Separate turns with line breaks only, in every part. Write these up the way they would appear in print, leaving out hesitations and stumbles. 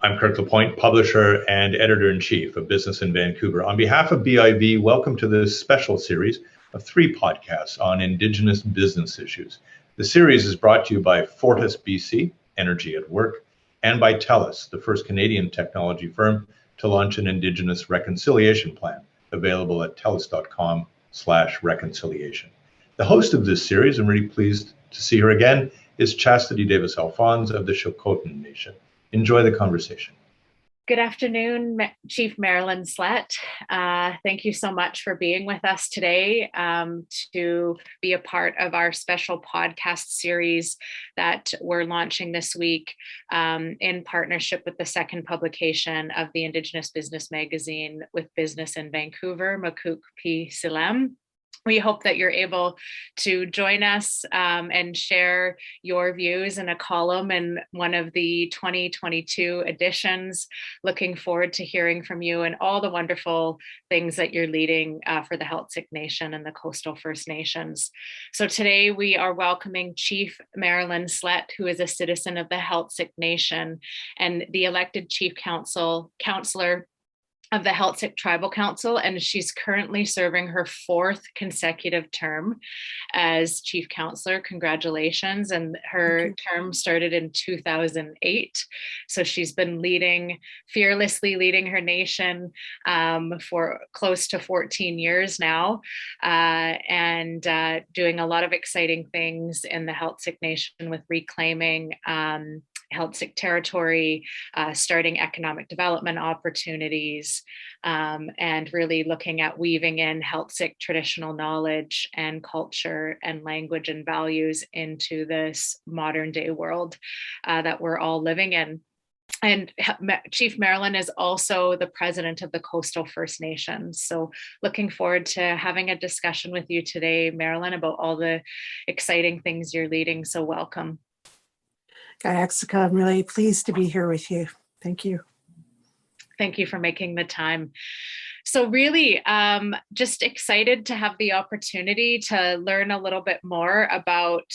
I'm Kirk Lapointe, publisher and editor-in-chief of Business in Vancouver. On behalf of BIV, welcome to this special series of 3 podcasts on Indigenous business issues. The series is brought to you by Fortis BC, Energy at Work, and by TELUS, the first Canadian technology firm to launch an Indigenous reconciliation plan, available at telus.com/reconciliation. The host of this series, I'm really pleased to see her again, is Chastity Davis-Alphonse of the Heiltsuk Nation. Enjoy the conversation.
Good afternoon, Chief Marilyn Slett. Thank you so much for being with us today to be a part of our special podcast series that we're launching this week in partnership with the second publication of the Indigenous Business magazine with Business in Vancouver, Makuk P. Silem. We hope that you're able to join us and share your views in a column in one of the 2022 editions. Looking forward to hearing from you and all the wonderful things that you're leading for the Heiltsuk Nation and the Coastal First Nations. So today we are welcoming Chief Marilyn Slett, who is a citizen of the Heiltsuk Nation and the elected Chief Counselor of the Heiltsuk Tribal Council, and she's currently serving her 4th consecutive term as Chief Counselor. Congratulations. And her term started in 2008. So she's been fearlessly leading her nation for close to 14 years now, and doing a lot of exciting things in the Heiltsuk Nation with reclaiming Heiltsuk territory, starting economic development opportunities, and really looking at weaving in Heiltsuk traditional knowledge and culture and language and values into this modern day world that we're all living in. And Chief Marilyn is also the president of the Coastal First Nations. So looking forward to having a discussion with you today, Marilyn, about all the exciting things you're leading. So welcome.
Heiltsuk, I'm really pleased to be here with you. Thank you.
Thank you for making the time. So really, just excited to have the opportunity to learn a little bit more about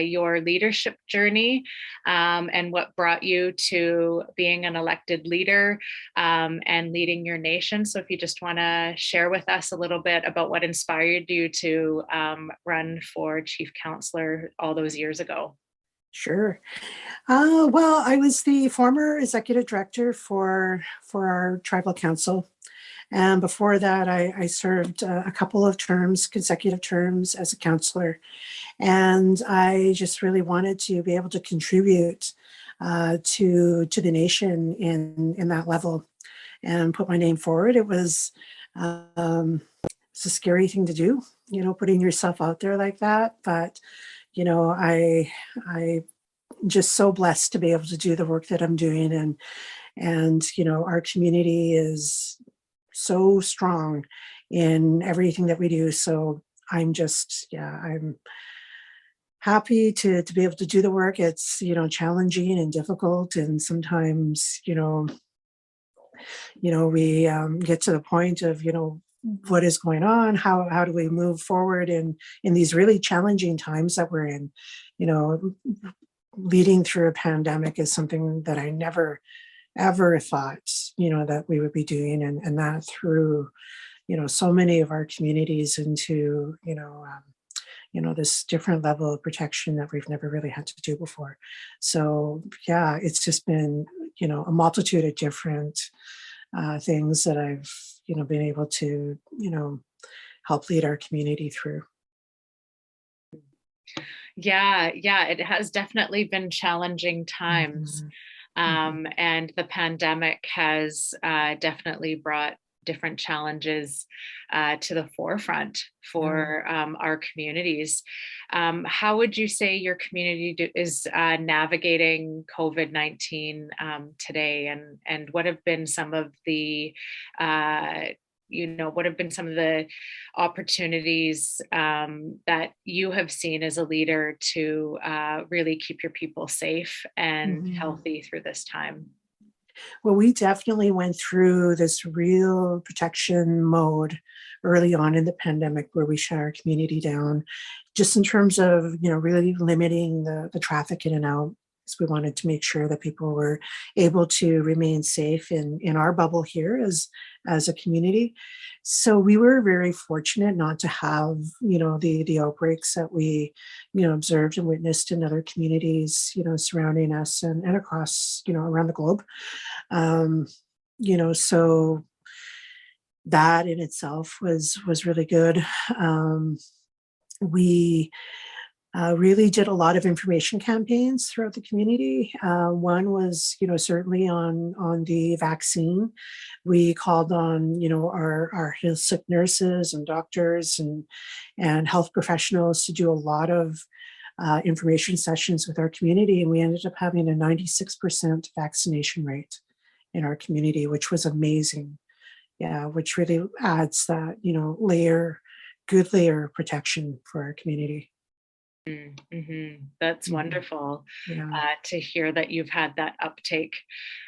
your leadership journey and what brought you to being an elected leader and leading your nation. So if you just want to share with us a little bit about what inspired you to run for Chief Counselor all those years ago.
Sure. Well, I was the former executive director for our tribal council. And before that, I served a couple of consecutive terms as a counselor. And I just really wanted to be able to contribute to the nation in that level and put my name forward. It was it's a scary thing to do, putting yourself out there like that. But I just so blessed to be able to do the work that I'm doing, and our community is so strong in everything that we do. So I'm happy to be able to do the work. It's challenging and difficult, and sometimes we get to the point of what is going on, how do we move forward in these really challenging times that we're in. Leading through a pandemic is something that I never ever thought that we would be doing, and that threw so many of our communities into this different level of protection that we've never really had to do before. So yeah, it's just been a multitude of different things that I've been able to help lead our community through.
Yeah, it has definitely been challenging times. And the pandemic has definitely brought different challenges to the forefront for our communities. How would you say your community is navigating COVID-19 today? And what have been some of the what have been some of the opportunities that you have seen as a leader to really keep your people safe and healthy through this time?
Well, we definitely went through this real protection mode early on in the pandemic, where we shut our community down, just in terms of, really limiting the traffic in and out. because we wanted to make sure that people were able to remain safe in our bubble here as a community. So we were very fortunate not to have, the outbreaks that we, observed and witnessed in other communities, surrounding us and across, around the globe. So that in itself was really good. We really did a lot of information campaigns throughout the community. One was, certainly on the vaccine. We called on, our Heiltsuk nurses and doctors and health professionals to do a lot of information sessions with our community, and we ended up having a 96% vaccination rate in our community, which was amazing. Yeah, which really adds that, good layer of protection for our community.
Mm-hmm. That's wonderful
Yeah.
to hear that you've had that uptake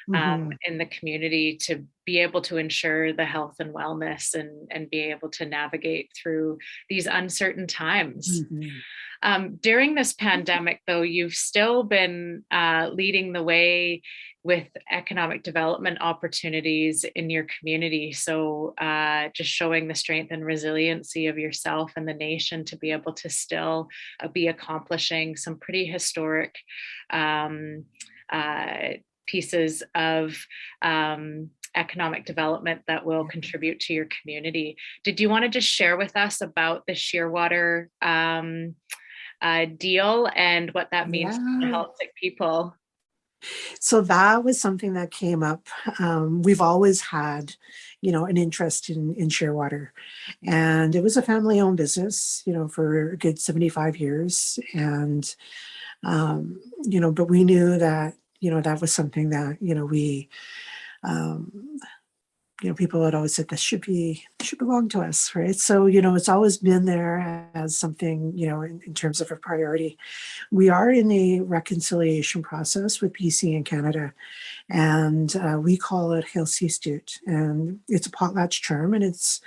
Mhm.
in the community to be able to ensure the health and wellness and be able to navigate through these uncertain times.
Mhm.
During this pandemic, though, you've still been leading the way with economic development opportunities in your community. So just showing the strength and resiliency of yourself and the nation to be able to still be accomplishing some pretty historic pieces of economic development that will contribute to your community. Did you want to just share with us about the Shearwater deal and what that means to the
Yeah.
Heiltsuk people?
So that was something that came up. We've always had, an interest in Shearwater, and it was a family-owned business, for a good 75 years. And, but we knew that, that was something that, we, people had always said this should belong to us, right? So, it's always been there as something, in terms of a priority. We are in a reconciliation process with BC and Canada, and we call it Heiltsuk, and it's a potlatch term, and it's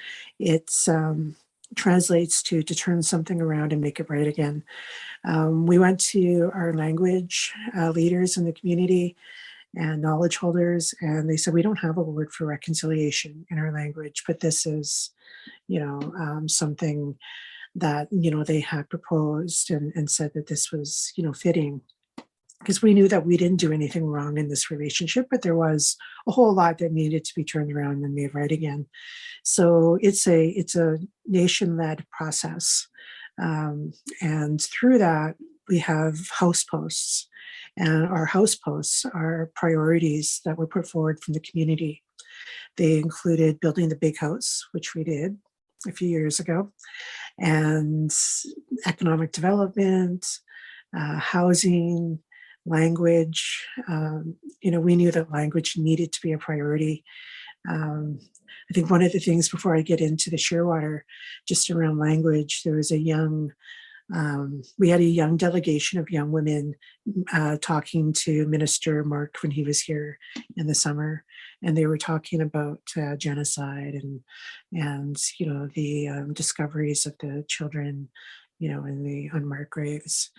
translates to turn something around and make it right again. We went to our language leaders in the community and knowledge holders, and they said, we don't have a word for reconciliation in our language, but this is, something that, they had proposed and said that this was, fitting, because we knew that we didn't do anything wrong in this relationship, but there was a whole lot that needed to be turned around and made right again. So it's a nation-led process. And through that, we have house posts. And our house posts are priorities that were put forward from the community. They included building the big house, which we did a few years ago, and economic development, housing, language. We knew that language needed to be a priority. I think one of the things before I get into the Shearwater, just around language, there was we had a young delegation of young women talking to Minister Mark when he was here in the summer, and they were talking about genocide and the discoveries of the children, in the unmarked graves,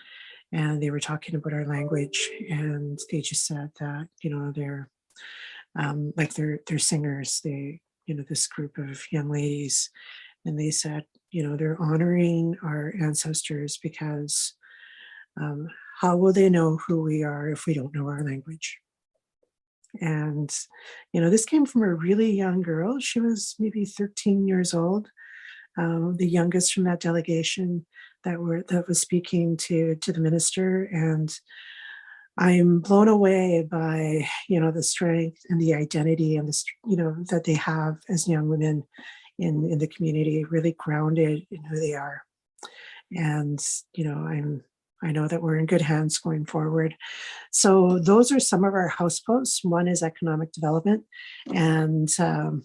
and they were talking about our language, and they just said that they're they're singers, this group of young ladies, and they said, they're honoring our ancestors because how will they know who we are if we don't know our language? And, this came from a really young girl. She was maybe 13 years old, the youngest from that delegation that was speaking to the minister. And I'm blown away by, the strength and the identity and that they have as young women in the community, really grounded in who they are. And, I know that we're in good hands going forward. So those are some of our house posts. One is economic development, and, a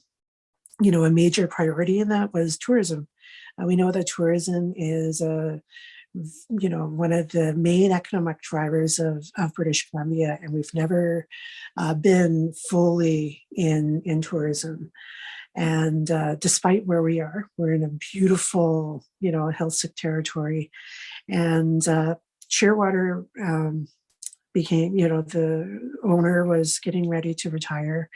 major priority in that was tourism. We know that tourism is one of the main economic drivers of British Columbia, and we've never been fully in tourism. And despite where we are, we're in a beautiful, Heiltsuk territory, and Shearwater became, the owner was getting ready to retire,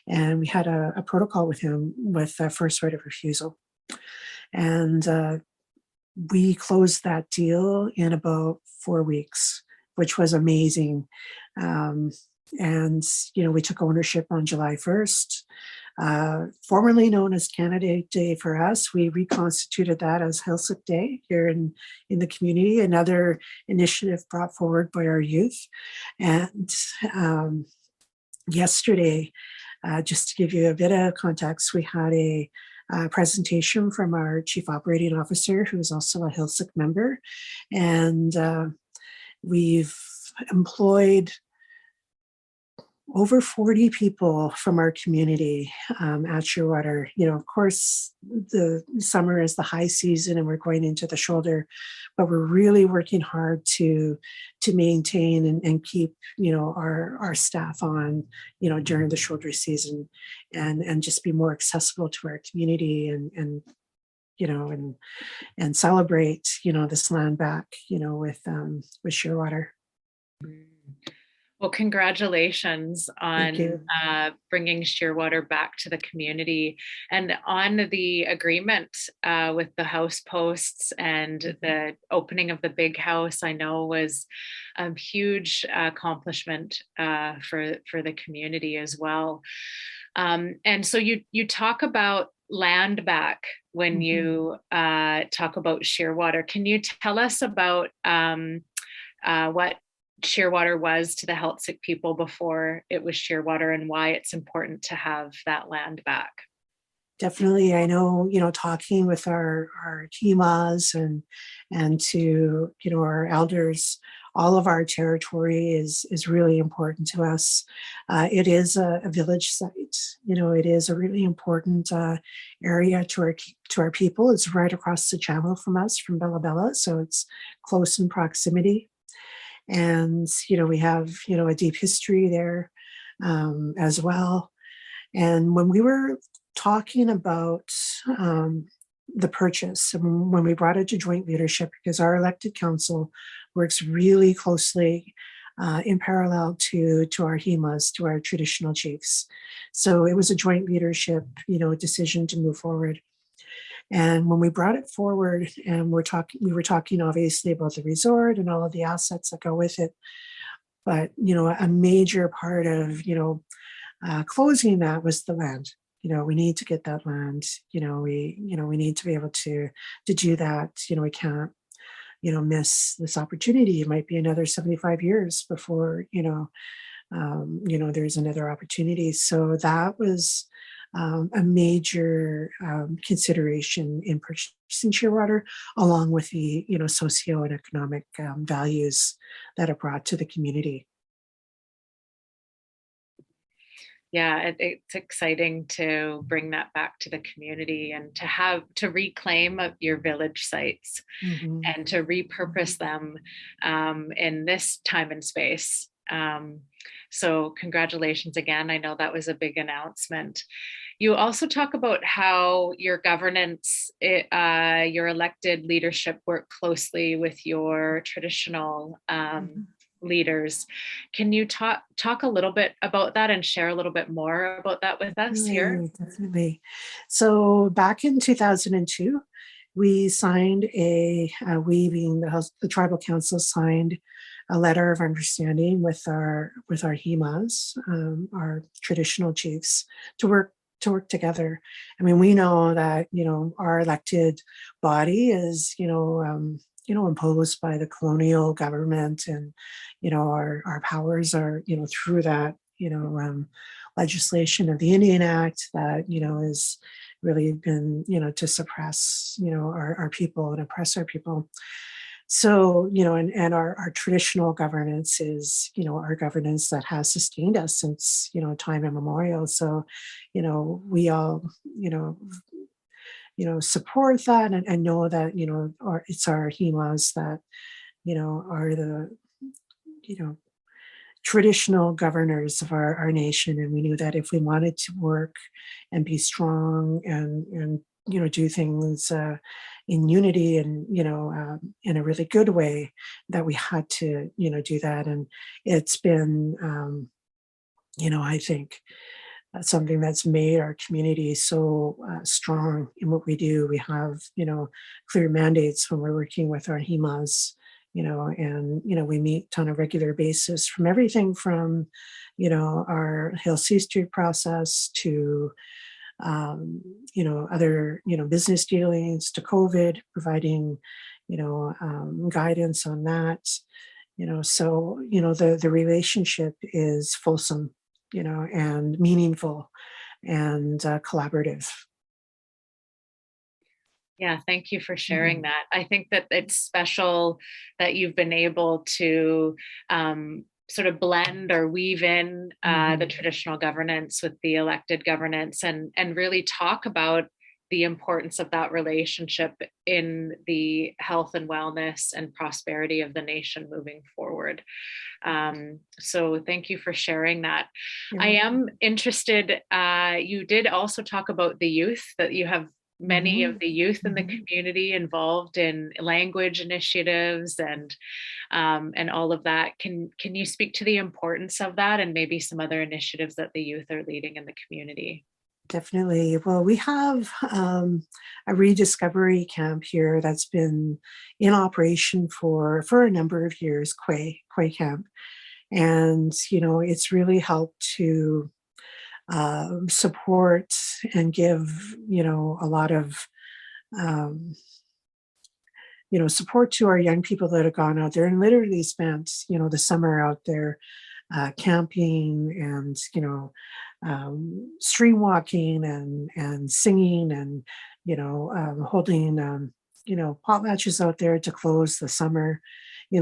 and we had a protocol with him with a first right of refusal. And we closed that deal in about 4 weeks, which was amazing. And, we took ownership on July 1st. Formerly known as Canada Day for us, we reconstituted that as Heiltsuk Day here in the community, another initiative brought forward by our youth. And yesterday, just to give you a bit of context, we had a presentation from our Chief Operating Officer, who is also a Heiltsuk member. And we've employed over 40 people from our community at Shearwater. Of course, the summer is the high season and we're going into the shoulder, but we're really working hard to maintain and keep, our staff on, during the shoulder season, and just be more accessible to our community and celebrate, this land back, with Shearwater.
Well, congratulations on bringing Shearwater back to the community, and on the agreement with the house posts and the opening of the big house. I know was a huge accomplishment for the community as well. And so you talk about land back when you talk about Shearwater. Can you tell us about what Shearwater was to the Heiltsuk people before it was Shearwater, and why it's important to have that land back?
Definitely. I know, talking with our Kimas and to, our elders, all of our territory is really important to us. It is a village site. It is a really important area to our people. It's right across the channel from us, from Bella Bella, so it's close in proximity. And, we have, a deep history there as well. And when we were talking about the purchase, and when we brought it to joint leadership, because our elected council works really closely in parallel to our HEMAs, to our traditional chiefs. So it was a joint leadership, decision to move forward. And when we brought it forward, and we were talking obviously about the resort and all of the assets that go with it. But, a major part of, closing that was the land. We need to get that land. We need to be able to do that. We can't, miss this opportunity. It might be another 75 years before, there's another opportunity. So that was a major consideration in purchasing Shearwater, along with the socio and economic values that are brought to the community.
Yeah, it's exciting to bring that back to the community and to reclaim your village sites and to repurpose them in this time and space. So congratulations again. I know that was a big announcement. You also talk about how your governance, your elected leadership work closely with your traditional leaders. Can you talk a little bit about that and share a little bit more about that with us here?
Definitely. So back in 2002, we signed the tribal council signed a letter of understanding with our HEMAs, our traditional chiefs, to work together. I mean, we know that our elected body is imposed by the colonial government, and our powers are through that legislation of the Indian Act that is really been to suppress our people and oppress our people. So, and our traditional governance is, our governance that has sustained us since, time immemorial. So, we all, support that and know that, it's our HEMAs that, are the, traditional governors of our nation. And we knew that if we wanted to work and be strong and do things in unity and, in a really good way, that we had to, do that. And it's been, I think something that's made our community so strong in what we do. We have, clear mandates when we're working with our HEMAs, and, we meet on a regular basis, from everything from, our Heiltsuk process to, other, business dealings, to COVID, providing, guidance on that. So, the relationship is fulsome, and meaningful and collaborative.
Yeah, thank you for sharing
Mhm.
that. I think that it's special that you've been able to sort of blend or weave in the
Mhm.
traditional governance with the elected governance, and really talk about the importance of that relationship in the health and wellness and prosperity of the nation moving forward. So thank you for sharing that.
You're
I
welcome.
am interested, you did also talk about the youth, that you have many of
Mhm.
the youth in the
Mhm.
community involved in language initiatives and all of that. Can you speak to the importance of that, and maybe some other initiatives that the youth are leading in the community?
Definitely. Well, we have a rediscovery camp here that's been in operation for a number of years, Quay Camp. And, it's really helped to support and give, a lot of, um, support to our young people that have gone out there and literally spent, the summer out there camping and, stream walking and singing and, holding, potlatches out there to close the summer.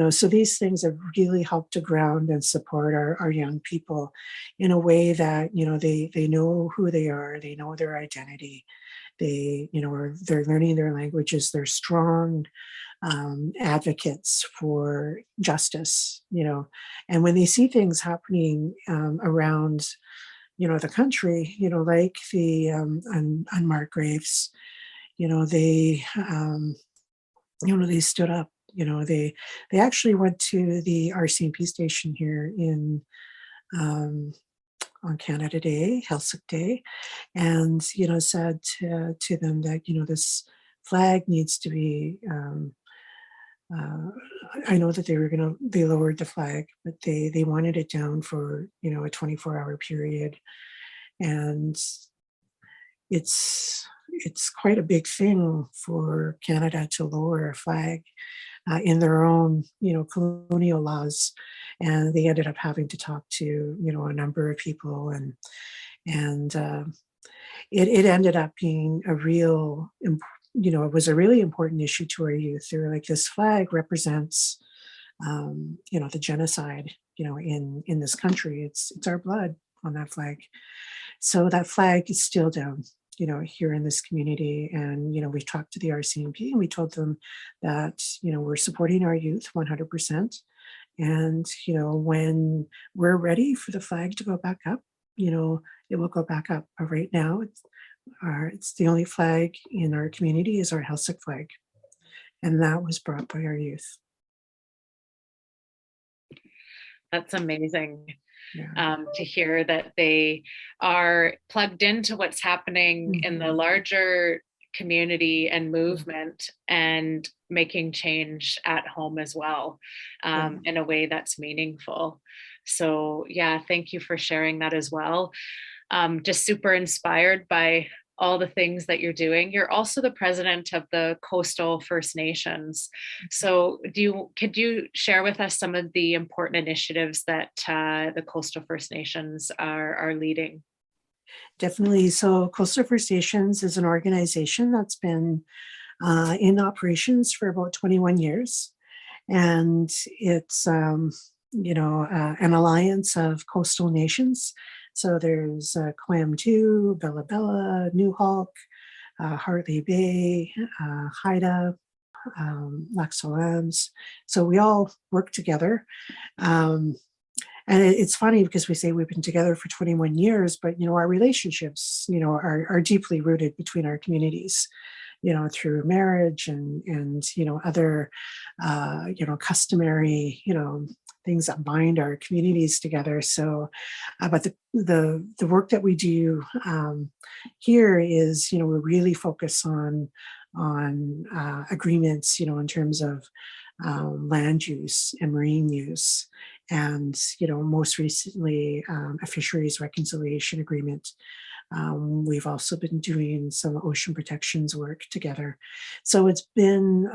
So these things have really helped to ground and support our young people in a way that, they know who they are, they know their identity, they, they're learning their languages, they're strong advocates for justice, and when they see things happening around, the country, like the unmarked graves, they, they stood up. They actually went to the RCMP station here in um, on Canada Day, Heiltsuk Day, and said to them that this flag needs to be. Uh, I know that they lowered the flag, but they wanted it down for a 24-hour period, and it's quite a big thing for Canada to lower a flag in their own colonial laws, and they ended up having to talk to a number of people, and it ended up being a real it was a really important issue to our youth. They were like, this flag represents the genocide in this country. It's our blood on that flag. So that flag is still down here in this community. And we've talked to the RCMP and we told them that we're supporting our youth 100%. And when we're ready for the flag to go back up, it will go back up. But right now it's the only flag in our community is our Heiltsuk flag, and that was brought by our youth.
That's amazing.
Yeah.
To hear that they are plugged into what's happening in the
Mhm.
larger community and movement, and making change at home as well,
Yeah.
in a way that's meaningful. So yeah, thank you for sharing that as well. Just super inspired by all the things that you're doing. You're also the president of the Coastal First Nations. So could you share with us some of the important initiatives that the Coastal First Nations are leading?
Definitely. So Coastal First Nations is an organization that's been in operations for about 21 years. And it's, an alliance of coastal nations. So there's Quam2, Bella Bella, New Hulk, Hartley Bay, Haida, Lac Solans. So we all work together. Um, And it's funny because we say we've been together for 21 years, but, our relationships, are deeply rooted between our communities, through marriage and other, customary, things that bind our communities together. So, but the work that we do here is, we really focus on agreements, in terms of land use and marine use, and most recently a fisheries reconciliation agreement. We've also been doing some ocean protections work together. So it's been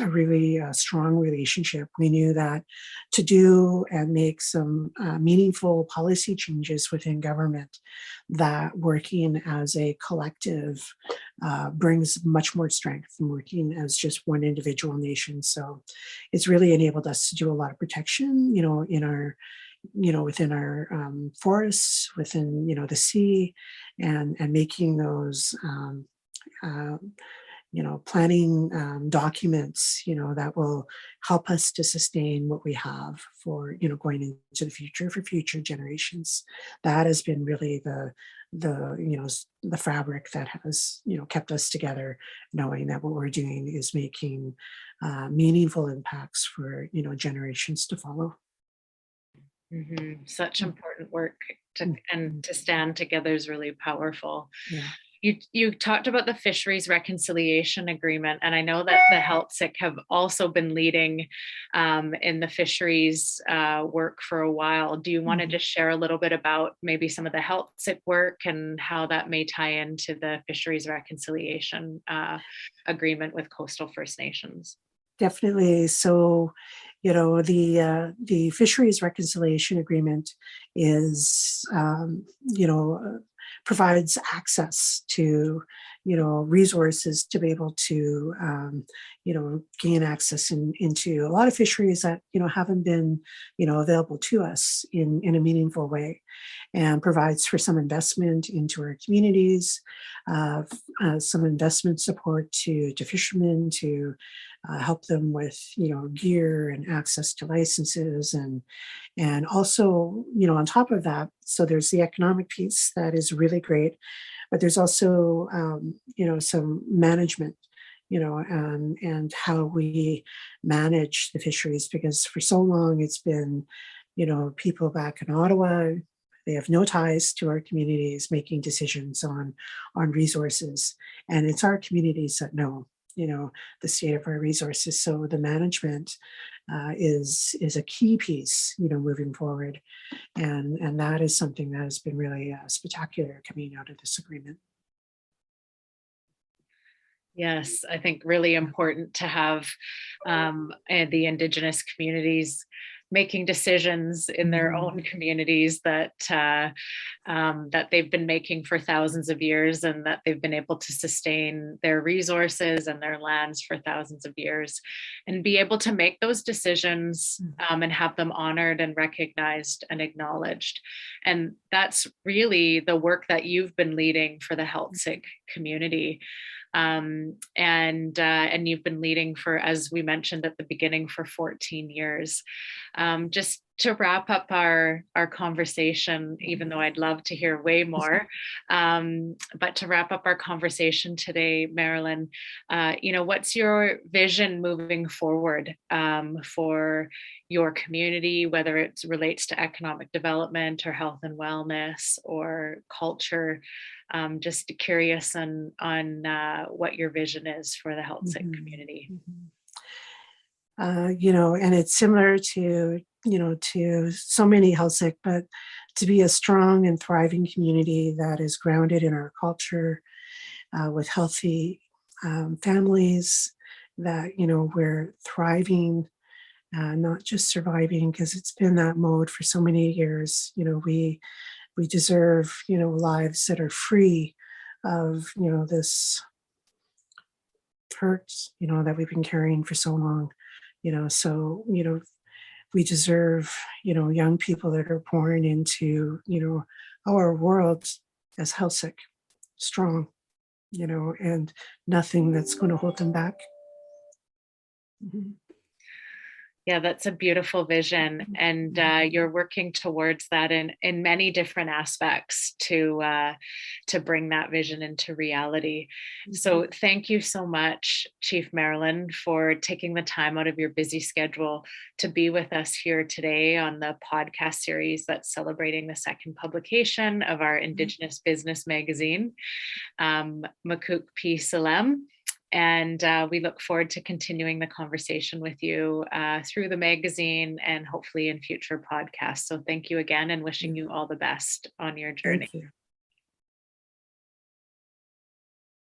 a really strong relationship. We knew that to do and make some meaningful policy changes within government, that working as a collective brings much more strength than working as just one individual nation. So it's really enabled us to do a lot of protection, in our within our forests, within, the sea, and making those, planning documents, that will help us to sustain what we have for, going into the future for future generations. That has been really the fabric that has, kept us together, knowing that what we're doing is making meaningful impacts for, generations to follow.
Such important work, and to stand together is really powerful.
Yeah.
You talked about the fisheries reconciliation agreement, and I know that the Heiltsuk have also been leading in the fisheries work for a while. Do you want to just share a little bit about maybe some of the Heiltsuk work and how that may tie into the fisheries reconciliation agreement with coastal First Nations?
Definitely. So, the fisheries reconciliation agreement is, provides access to, resources to be able to, gain access into a lot of fisheries that, haven't been, available to us in a meaningful way, and provides for some investment into our communities, some investment support to fishermen to help them with, gear and access to licenses, and also, on top of that, so there's the economic piece that is really great, but there's also, some management, and how we manage the fisheries, because for so long it's been, people back in Ottawa, they have no ties to our communities making decisions on resources, and it's our communities that know, the state of our resources. So the management is a key piece, moving forward, and that is something that has been really spectacular coming out of this agreement.
Yes, I think really important to have the Indigenous communities making decisions in their own communities that that they've been making for thousands of years, and that they've been able to sustain their resources and their lands for thousands of years, and be able to make those decisions and have them honored and recognized and acknowledged. And that's really the work that you've been leading for the Heiltsuk community. And you've been leading for, as we mentioned at the beginning, for 14 years. Just to wrap up our conversation, even though I'd love to hear way more, but to wrap up our conversation today, Marilyn, what's your vision moving forward for your community, whether it relates to economic development or health and wellness or culture? Just curious on what your vision is for the Heiltsuk community.
And it's similar to so many Heiltsuk, but to be a strong and thriving community that is grounded in our culture, with healthy families, that, we're thriving, not just surviving, because it's been that mode for so many years. We deserve, lives that are free of, this hurt, that we've been carrying for so long. So, we deserve, young people that are born into, our world as Heiltsuk, strong, and nothing that's going to hold them back.
Yeah, that's a beautiful vision, and you're working towards that in many different aspects to bring that vision into reality. So thank you so much, Chief Marilyn, for taking the time out of your busy schedule to be with us here today on the podcast series that's celebrating the second publication of our Indigenous Business magazine, Makuk P. Salem. And we look forward to continuing the conversation with you through the magazine and hopefully in future podcasts. So thank you again, and wishing you all the best on your journey.
Thank you.